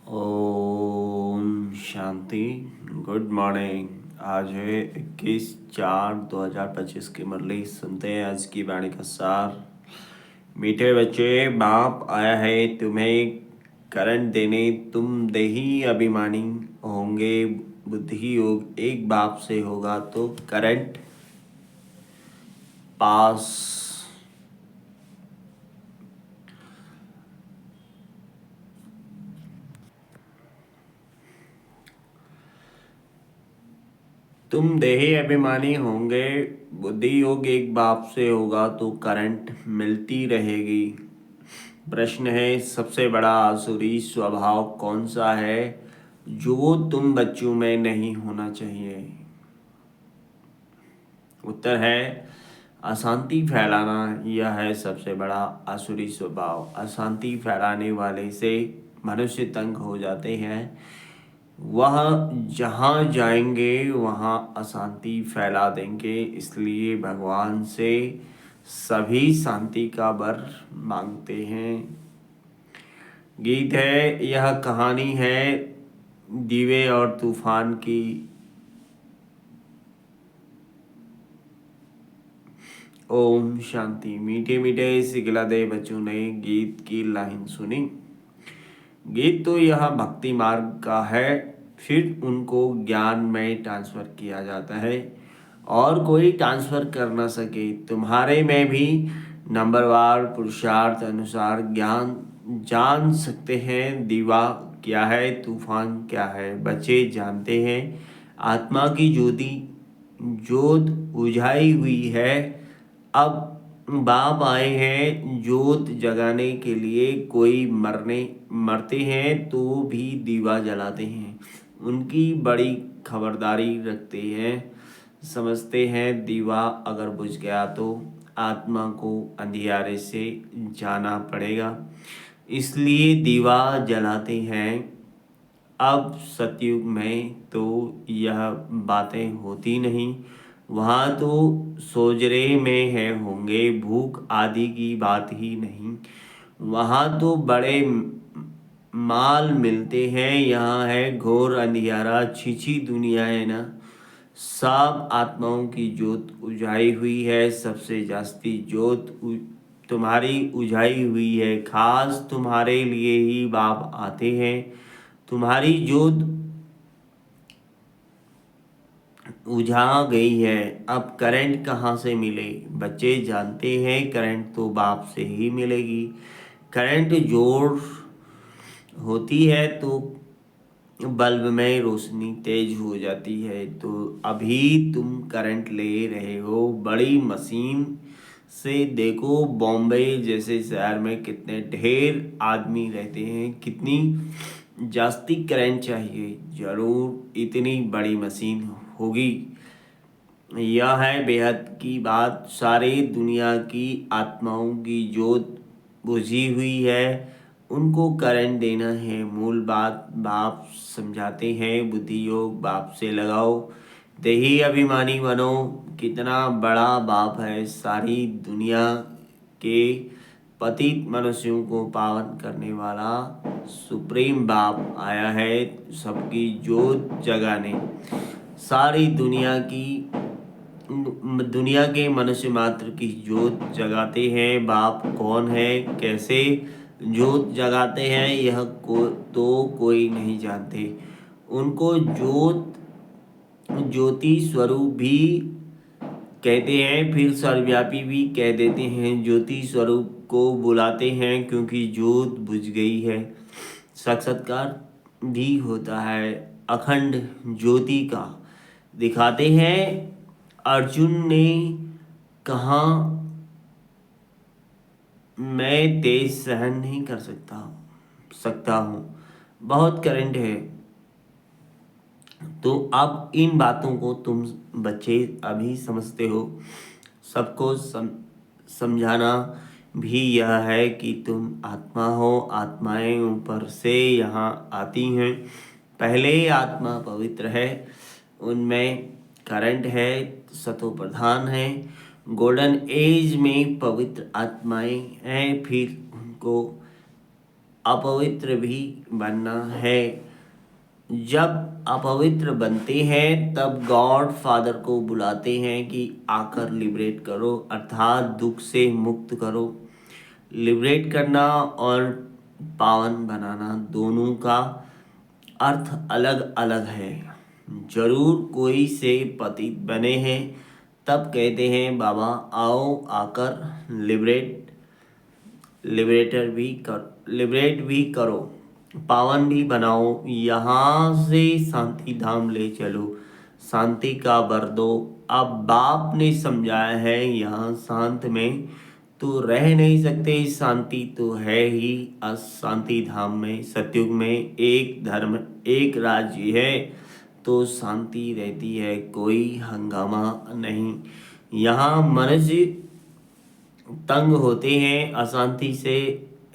Om Shanti. Good morning. आज है 21/4/2025 की मुरली। सुनते हैं आज की वाणी का सार। मीठे बच्चे, बाप आया है तुम्हें करंट देने, तुम देही अभिमानी होंगे। बुद्धि योग एक बाप से होगा तो करंट पास। तुम देही अभिमानी होंगे, बुद्धि योग एक बाप से होगा तो करंट मिलती रहेगी। प्रश्न है, सबसे बड़ा आसुरी स्वभाव कौन सा है जो तुम बच्चों में नहीं होना चाहिए? उत्तर है अशांति फैलाना। यह है सबसे बड़ा आसुरी स्वभाव। अशांति फैलाने वाले से मनुष्य तंग हो जाते हैं। वह जहाँ जाएंगे वहाँ अशांति फैला देंगे। इसलिए भगवान से सभी शांति का वर मांगते हैं। गीत है, यह कहानी है दीवे और तूफान की। ओम शांति। मीठे मीठे सिखलादे बच्चों ने गीत की लाइन सुनी। गीत तो यह भक्ति मार्ग का है, फिर उनको ज्ञान में ट्रांसफर किया जाता है और कोई ट्रांसफर कर ना सके। तुम्हारे में भी नंबरवार पुरुषार्थ अनुसार ज्ञान जान सकते हैं। दीवा क्या है, तूफान क्या है, बच्चे जानते हैं। आत्मा की जोत बुझाई हुई है। अब बाप आए हैं जोत जगाने के लिए। कोई मरते हैं तो भी दीवा जलाते हैं। उनकी बड़ी खबरदारी रखते हैं। समझते हैं दीवा अगर बुझ गया तो आत्मा को अंधियारे से जाना पड़ेगा, इसलिए दीवा जलाते हैं। अब सतयुग में तो यह बातें होती नहीं। वहाँ तो सोजरे में है होंगे, भूख आदि की बात ही नहीं। वहाँ तो बड़े माल मिलते हैं। यहाँ है घोर अंधियारा, छिछी दुनिया है ना। सब आत्माओं की जोत उजाई हुई है। सबसे जास्ती जोत तुम्हारी उजाई हुई है। खास तुम्हारे लिए ही बाप आते हैं। तुम्हारी जोत उझा गई है। अब करंट कहाँ से मिले? बच्चे जानते हैं करंट तो बाप से ही मिलेगी। करंट जोर होती है तो बल्ब में रोशनी तेज हो जाती है। तो अभी तुम करंट ले रहे हो बड़ी मशीन से। देखो बॉम्बे जैसे शहर में कितने ढेर आदमी रहते हैं, कितनी जास्ती करंट चाहिए। जरूर इतनी बड़ी मशीन होगी। यह है बेहद की बात। सारी दुनिया की आत्माओं की जोत बुझी हुई है, उनको करंट देना है मूल बात। बाप समझाते हैं बुद्धि योग बाप से लगाओ, देही अभिमानी बनो। कितना बड़ा बाप है। सारी दुनिया के पतित मनुष्यों को पावन करने वाला सुप्रीम बाप आया है सबकी जोत जगाने। सारी दुनिया के मनुष्य मात्र की जोत जगाते हैं। बाप कौन है, कैसे जोत जगाते हैं, यह तो कोई नहीं जानते। उनको ज्योति स्वरूप भी कहते हैं, फिर सर्वव्यापी भी कह देते हैं। ज्योति स्वरूप को बुलाते हैं क्योंकि जोत बुझ गई है। साक्षात्कार भी होता है अखंड ज्योति का। दिखाते हैं अर्जुन ने कहा, मैं तेज सहन नहीं कर सकता हूँ, बहुत करंट है। तो अब इन बातों को तुम बच्चे अभी समझते हो। सबको समझाना भी यह है कि तुम आत्मा हो। आत्माएं ऊपर से यहाँ आती हैं। पहले आत्मा पवित्र है, उनमें करंट है, सतो प्रधान है। गोल्डन एज में पवित्र आत्माएं हैं, फिर उनको अपवित्र भी बनना है। जब अपवित्र बनते हैं तब गॉड फादर को बुलाते हैं कि आकर लिबरेट करो, अर्थात दुख से मुक्त करो। लिबरेट करना और पावन बनाना दोनों का अर्थ अलग अलग है। जरूर कोई से पतित बने हैं तब कहते हैं बाबा आओ आकर लिबरेट भी करो, पावन भी बनाओ, यहाँ से शांति धाम ले चलो, शांति का वर दो। अब बाप ने समझाया है यहाँ शांत में तो रह नहीं सकते, शांति तो है ही अशांति धाम में। सतयुग में एक धर्म एक राज्य है तो शांति रहती है, कोई हंगामा नहीं। यहाँ मनुष्य तंग होते हैं अशांति से।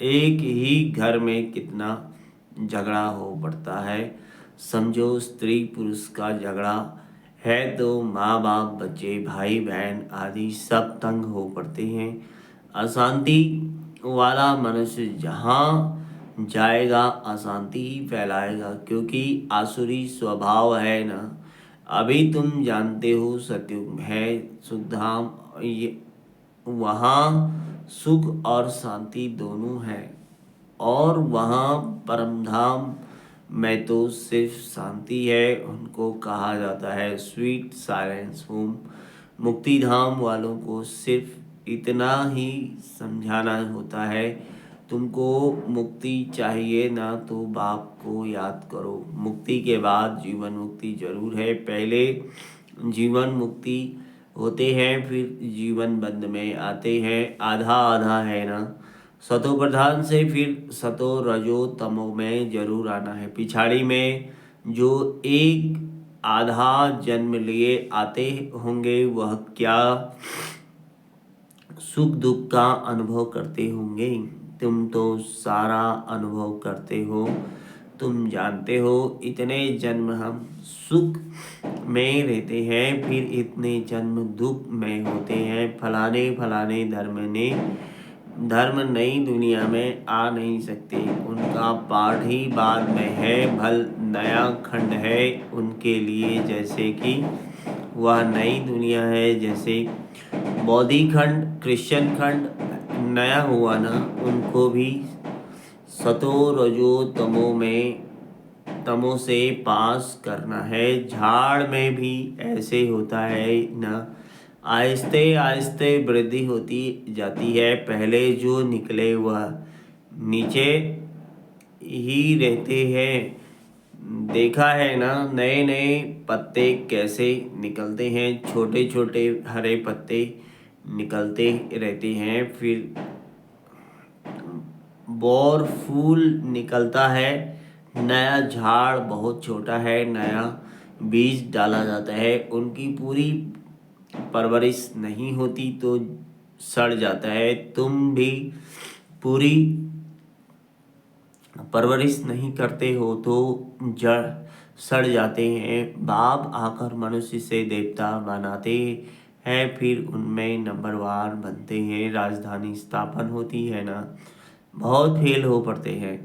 एक ही घर में कितना झगड़ा हो पड़ता है। समझो स्त्री पुरुष का झगड़ा है तो माँ बाप बच्चे भाई बहन आदि सब तंग हो पड़ते हैं। अशांति वाला मनुष्य जहाँ जाएगा अशांति ही फैलाएगा, क्योंकि आसुरी स्वभाव है ना। अभी तुम जानते हो सतयुग है सुखधाम, ये वहाँ सुख और शांति दोनों है, और वहाँ परमधाम में तो सिर्फ शांति है। उनको कहा जाता है स्वीट साइलेंस होम। मुक्ति धाम वालों को सिर्फ इतना ही समझाना होता है, तुमको मुक्ति चाहिए ना तो बाप को याद करो। मुक्ति के बाद जीवन मुक्ति जरूर है। पहले जीवन मुक्ति होते हैं फिर जीवन बंद में आते हैं, आधा आधा है ना। सतो प्रधान से फिर सतो रजो तमो में जरूर आना है। पिछाड़ी में जो एक आधा जन्म लिए आते होंगे वह क्या सुख दुख का अनुभव करते होंगे। तुम तो सारा अनुभव करते हो, तुम जानते हो इतने जन्म हम सुख में रहते हैं, फिर इतने जन्म दुख में होते हैं। फलाने फलाने धर्म नई दुनिया में आ नहीं सकते, उनका पाठ ही बाद में है। भल नया खंड है उनके लिए, जैसे कि वह नई दुनिया है। जैसे बौद्धी खंड क्रिश्चियन खंड नया हुआ ना, उनको भी सतो रजो तमो से पास करना है। झाड़ में भी ऐसे होता है ना, आहिस्ते आहिस्ते वृद्धि होती जाती है। पहले जो निकले वह नीचे ही रहते हैं। देखा है ना नए नए पत्ते कैसे निकलते हैं, छोटे छोटे हरे पत्ते निकलते रहते हैं। फिर बोर फूल निकलता है, नया झाड़ बहुत छोटा है, नया बीज डाला जाता है। उनकी पूरी परवरिश नहीं होती तो सड़ जाता है। तुम भी पूरी परवरिश नहीं करते हो तो जड़ सड़ जाते हैं। बाप आकर मनुष्य से देवता बनाते हैं, फिर उनमें नंबरवार बनते हैं, राजधानी स्थापन होती है ना। बहुत फेल हो पड़ते हैं।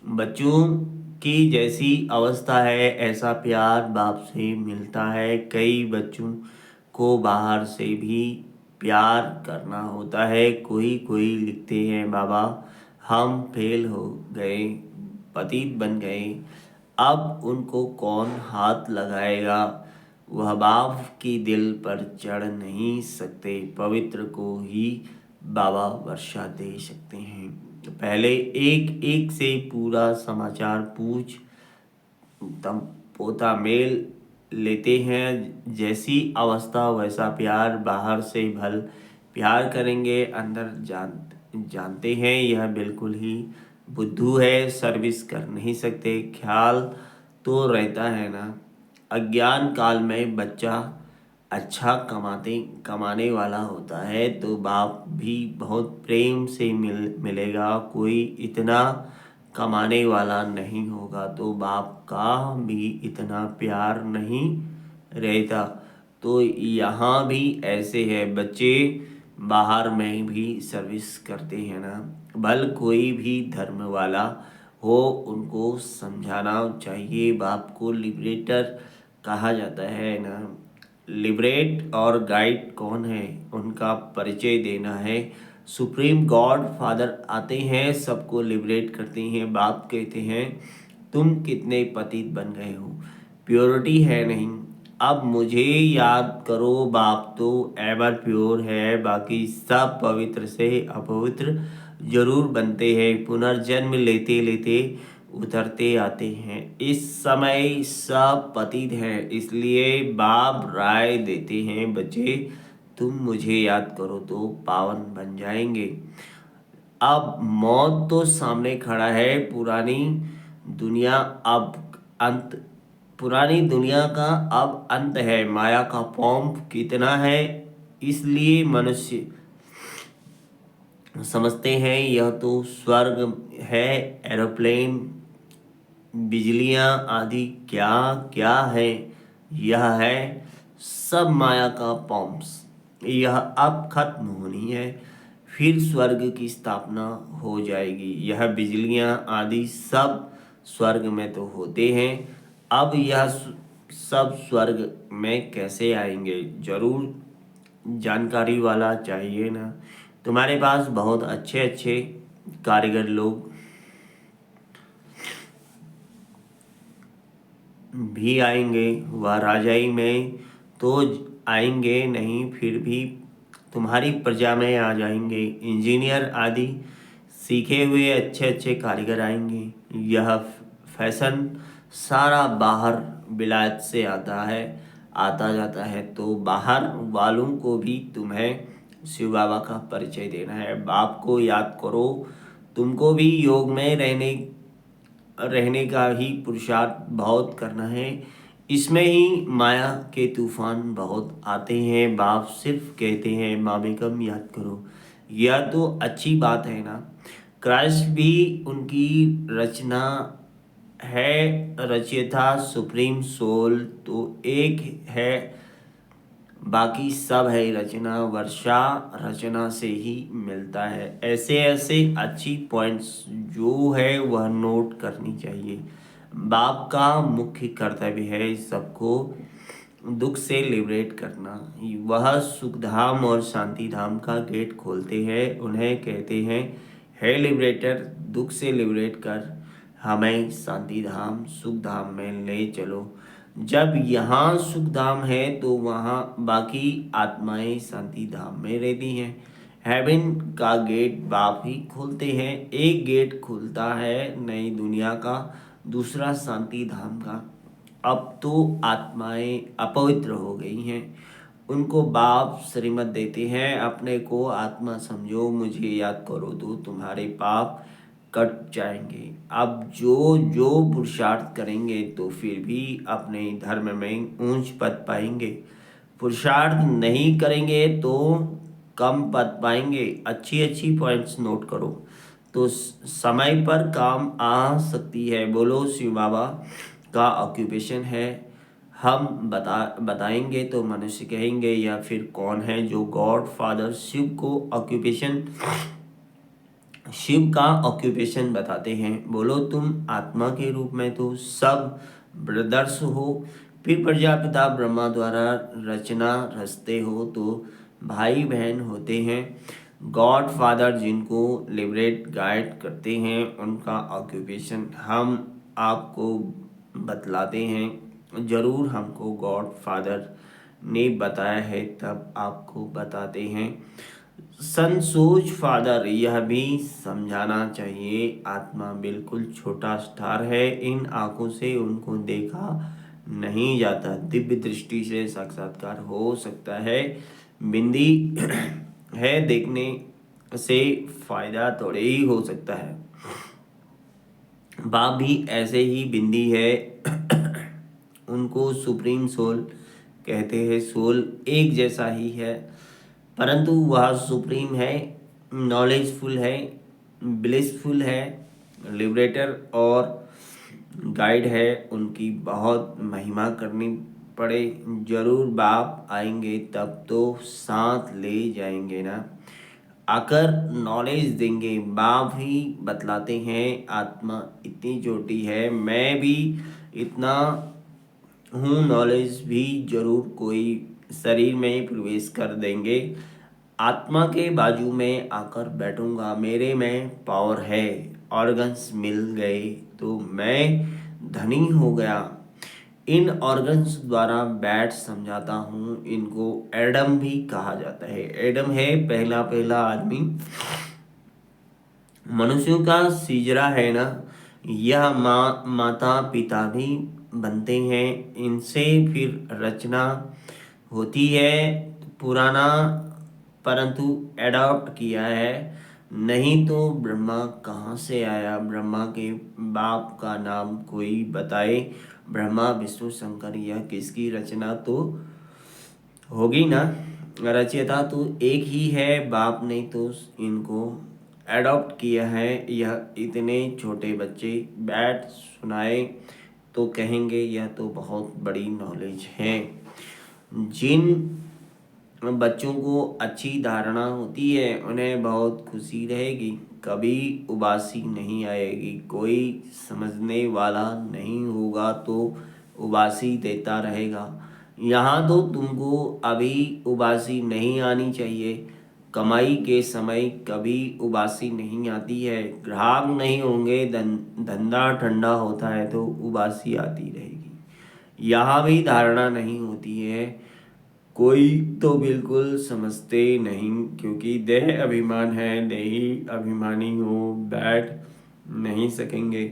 बच्चों की जैसी अवस्था है ऐसा प्यार बाप से मिलता है। कई बच्चों को बाहर से भी प्यार करना होता है। कोई कोई लिखते हैं बाबा हम फेल हो गए, पतित बन गए, अब उनको कौन हाथ लगाएगा। वह बाप की दिल पर चढ़ नहीं सकते, पवित्र को ही बाबा वर्षा दे सकते हैं। तो पहले एक एक से पूरा समाचार पूछ तम पोता मेल लेते हैं। जैसी अवस्था वैसा प्यार, बाहर से भल प्यार करेंगे, अंदर जानते हैं यह बिल्कुल ही बुद्धू है, सर्विस कर नहीं सकते। ख्याल तो रहता है ना। अज्ञान काल में बच्चा अच्छा कमाने वाला होता है तो बाप भी बहुत प्रेम से मिलेगा। कोई इतना कमाने वाला नहीं होगा तो बाप का भी इतना प्यार नहीं रहता। तो यहाँ भी ऐसे है, बच्चे बाहर में भी सर्विस करते हैं ना, भल कोई भी धर्म वाला हो उनको समझाना चाहिए। बाप को लिबरेटर कहा जाता है ना। लिबरेट और गाइड कौन है उनका परिचय देना है। सुप्रीम गॉड फादर आते हैं, सबको लिबरेट करते हैं। बाप कहते हैं तुम कितने पतित बन गए हो, प्योरिटी है नहीं, अब मुझे याद करो। बाप तो एवर प्योर है, बाकी सब पवित्र से अपवित्र जरूर बनते हैं, पुनर्जन्म लेते लेते उतरते आते हैं। इस समय सब पतित हैं, इसलिए बाप राय देते हैं बच्चे तुम मुझे याद करो तो पावन बन जाएंगे। अब मौत तो सामने खड़ा है, दुनिया अब अंत पुरानी दुनिया का अब अंत है। माया का पंप कितना है, इसलिए मनुष्य समझते हैं यह तो स्वर्ग है। एरोप्लेन, बिजलियां आदि क्या क्या है, यह है सब माया का पंप्स। यह अब खत्म होनी है, फिर स्वर्ग की स्थापना हो जाएगी। यह बिजलियां आदि सब स्वर्ग में तो होते हैं, अब यह सब स्वर्ग में कैसे आएंगे, जरूर जानकारी वाला चाहिए ना। तुम्हारे पास बहुत अच्छे अच्छे कारीगर लोग भी आएंगे, वह राजाई में तो आएंगे नहीं, फिर भी तुम्हारी प्रजा में आ जाएंगे। इंजीनियर आदि सीखे हुए अच्छे अच्छे कारीगर आएंगे। यह फैशन सारा बाहर विलायत से आता जाता है, तो बाहर वालों को भी तुम्हें शिव बाबा का परिचय देना है। बाप को याद करो, तुमको भी योग में रहने का ही पुरुषार्थ बहुत करना है। इसमें ही माया के तूफान बहुत आते हैं। बाप सिर्फ कहते हैं मामेकम याद करो, यह तो अच्छी बात है ना। क्राइस्ट भी उनकी रचना है, रचयिता सुप्रीम सोल तो एक है, बाकी सब है रचना। वर्षा रचना से ही मिलता है। ऐसे ऐसे अच्छी पॉइंट्स जो है वह नोट करनी चाहिए। बाप का मुख्य कर्तव्य है सबको दुख से लिबरेट करना। वह सुखधाम और शांति धाम का गेट खोलते हैं, उन्हें कहते हैं हे लिबरेटर, दुख से लिबरेट कर हमें शांति धाम सुख धाम में ले चलो। जब यहाँ सुख धाम है तो वहाँ बाकी आत्माएं शांति धाम में रहती हैं। हेवन का गेट बाप ही खोलते हैं। एक गेट खुलता है नई दुनिया का, दूसरा शांति धाम का। अब तो आत्माएं अपवित्र हो गई हैं, उनको बाप श्रीमत देते हैं अपने को आत्मा समझो, मुझे याद करो तो तुम्हारे पाप कट जाएंगे। अब जो जो पुरुषार्थ करेंगे तो फिर भी अपने धर्म में ऊंच पद पाएंगे, पुरुषार्थ नहीं करेंगे तो कम पद पाएंगे। अच्छी अच्छी पॉइंट्स नोट करो तो समय पर काम आ सकती है। बोलो शिव बाबा का ऑक्यूपेशन है, हम बताएंगे तो मनुष्य कहेंगे या फिर कौन है जो गॉड फादर शिव का ऑक्यूपेशन बताते हैं। बोलो तुम आत्मा के रूप में तो सब ब्रदर्स हो, फिर प्रजापिता ब्रह्मा द्वारा रचना रचते हो तो भाई बहन होते हैं। गॉड फादर जिनको लिबरेट गाइड करते हैं उनका ऑक्यूपेशन हम आपको बतलाते हैं। जरूर हमको गॉड फादर ने बताया है तब आपको बताते हैं। सनसोच फादर यह भी समझाना चाहिए, आत्मा बिल्कुल छोटा स्टार है, इन आंखों से उनको देखा नहीं जाता, दिव्य दृष्टि से साक्षात्कार हो सकता है। बिंदी है, देखने से फायदा थोड़े ही हो सकता है। बाप भी ऐसे ही बिंदी है उनको सुप्रीम सोल कहते हैं। सोल एक जैसा ही है, परंतु वह सुप्रीम है, नॉलेजफुल है, ब्लिसफुल है, लिबरेटर और गाइड है। उनकी बहुत महिमा करनी पड़े जरूर बाप आएंगे तब तो साथ ले जाएंगे ना, आकर नॉलेज देंगे। बाप ही बतलाते हैं आत्मा इतनी छोटी है, मैं भी इतना हूँ, नॉलेज भी जरूर कोई शरीर में ही प्रवेश कर देंगे। आत्मा के बाजू में आकर बैठूंगा, मेरे में पावर है, ऑर्गन्स मिल गए तो मैं धनी हो गया। इन ऑर्गन्स द्वारा बैठ समझाता हूँ, इनको एडम भी कहा जाता है। एडम है पहला पहला आदमी, मनुष्यों का सीजरा है ना। यह माता पिता भी बनते हैं, इनसे फिर रचना होती है। पुराना परंतु एडॉप्ट किया है, नहीं तो ब्रह्मा कहाँ से आया। ब्रह्मा के बाप का नाम कोई बताए, ब्रह्मा विष्णु शंकर, यह किसकी रचना तो होगी ना। रचयिता तो एक ही है, बाप ने तो इनको एडॉप्ट किया है। यह इतने छोटे बच्चे बैठ सुनाए तो कहेंगे यह तो बहुत बड़ी नॉलेज है। जिन बच्चों को अच्छी धारणा होती है उन्हें बहुत खुशी रहेगी, कभी उबासी नहीं आएगी। कोई समझने वाला नहीं होगा तो उबासी देता रहेगा। यहाँ तो तुमको अभी उबासी नहीं आनी चाहिए, कमाई के समय कभी उबासी नहीं आती है। ग्राहक नहीं होंगे, धंधा ठंडा होता है तो उबासी आती रहेगी। यहाँ भी धारणा नहीं होती है, कोई तो बिल्कुल समझते नहीं, क्योंकि देह अभिमान है, देही अभिमानी हो बैठ नहीं सकेंगे।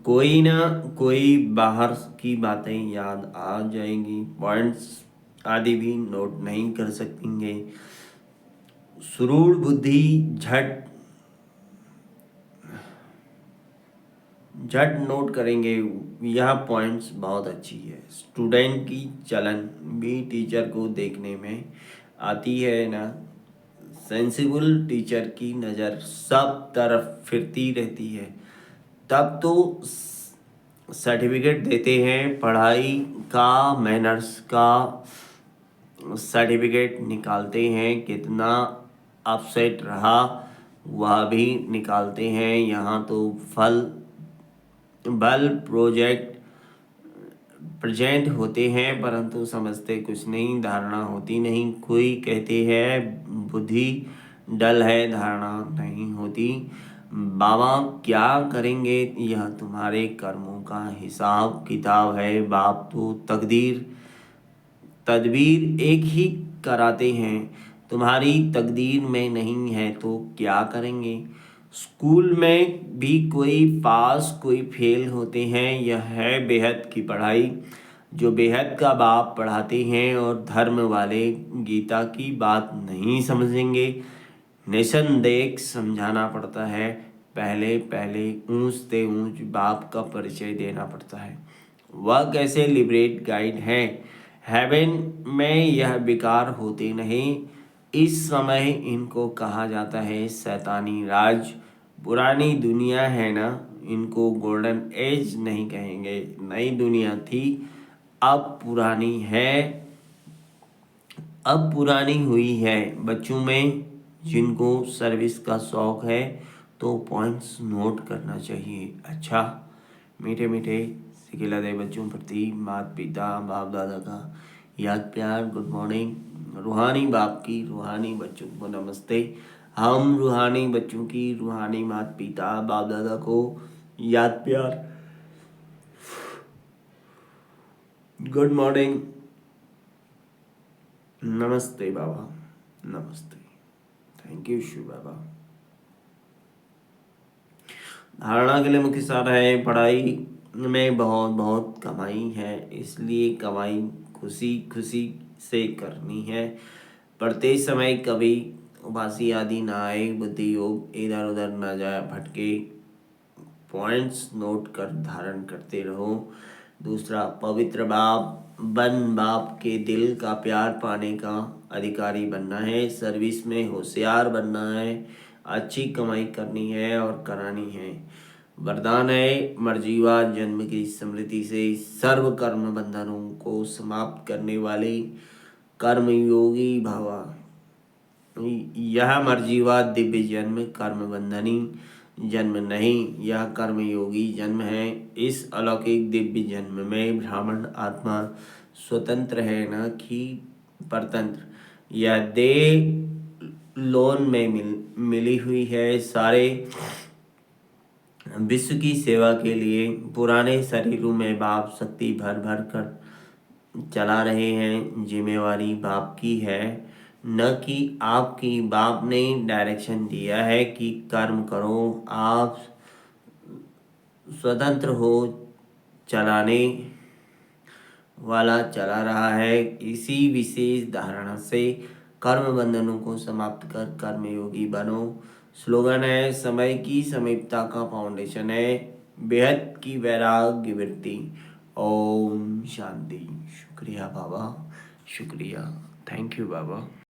कोई ना कोई बाहर की बातें याद आ जाएंगी, पॉइंट्स आदि भी नोट नहीं कर सकेंगे। सुरूढ़ बुद्धि झट झट नोट करेंगे। यह पॉइंट्स बहुत अच्छी है। स्टूडेंट की चलन भी टीचर को देखने में आती है ना। सेंसिबल टीचर की नज़र सब तरफ फिरती रहती है, तब तो सर्टिफिकेट देते हैं। पढ़ाई का, मैनर्स का सर्टिफिकेट निकालते हैं, कितना अपसेट रहा वह भी निकालते हैं। यहाँ तो बल प्रोजेक्ट प्रेजेंट होते हैं परंतु समझते कुछ नहीं, धारणा होती नहीं। कोई कहते हैं बुद्धि डल है, धारणा नहीं होती। बाबा क्या करेंगे, यह तुम्हारे कर्मों का हिसाब किताब है। बाप तो तदबीर एक ही कराते हैं, तुम्हारी तकदीर में नहीं है तो क्या करेंगे। स्कूल में भी कोई पास कोई फेल होते हैं, यह है बेहद की पढ़ाई। जो बेहद का बाप पढ़ाते हैं और धर्म वाले गीता की बात नहीं समझेंगे। निसंदेह समझाना पड़ता है, पहले पहले ऊंच से ऊंच बाप का परिचय देना पड़ता है। वह कैसे लिबरेट गाइड है, हेवन में यह विकार होते नहीं। इस समय इनको कहा जाता है शैतानी राज। पुरानी दुनिया है ना, इनको गोल्डन एज नहीं कहेंगे, नई दुनिया थी अब पुरानी है, अब पुरानी हुई है। बच्चों में जिनको सर्विस का शौक है तो पॉइंट्स नोट करना चाहिए। अच्छा, मीठे मीठे सिखिलाते बच्चों प्रति माता पिता बाप दादा का याद प्यार, गुड मॉर्निंग। रूहानी बाप की रूहानी बच्चों को नमस्ते। हम रूहानी बच्चों की रूहानी माता पिता बाप दादा को याद प्यार, गुड मॉर्निंग, नमस्ते बाबा, नमस्ते, थैंक यू शिव बाबा। धारणा के लिए मुख्य सार है, पढ़ाई में बहुत बहुत कमाई है, इसलिए कमाई खुशी खुशी से करनी है। पढ़ते समय कभी उबासी आदि ना आए, बुद्धि योग इधर उधर ना जाए भटके। पॉइंट्स नोट कर धारण करते रहो। दूसरा, पवित्र बाप के दिल का प्यार पाने का अधिकारी बनना है। सर्विस में होशियार बनना है, अच्छी कमाई करनी है और करानी है। वरदान है मर्जीवाद जन्म की स्मृति से सर्व कर्म बंधनों को समाप्त करने वाले कर्मयोगी भवा। यह मर्जीवाद दिव्य जन्म कर्म बंधनी जन्म नहीं, यह कर्मयोगी जन्म है। इस अलौकिक दिव्य जन्म में ब्राह्मण आत्मा स्वतंत्र है, न कि परतंत्र। यह देह लोन में मिली हुई है। सारे विश्व की सेवा के लिए पुराने शरीरों में बाप शक्ति भर भर कर चला रहे हैं। जिम्मेवारी बाप की है, न कि आपकी। बाप ने डायरेक्शन दिया है कि कर्म करो, आप स्वतंत्र हो। चलाने वाला चला रहा है। इसी विशेष धारणा से कर्म बंधनों को समाप्त कर कर्मयोगी बनो। स्लोगन है समय की समीपता का फाउंडेशन है बेहद की वैराग्य वृत्ति। ओम शांति। शुक्रिया बाबा, शुक्रिया। Thank you Baba.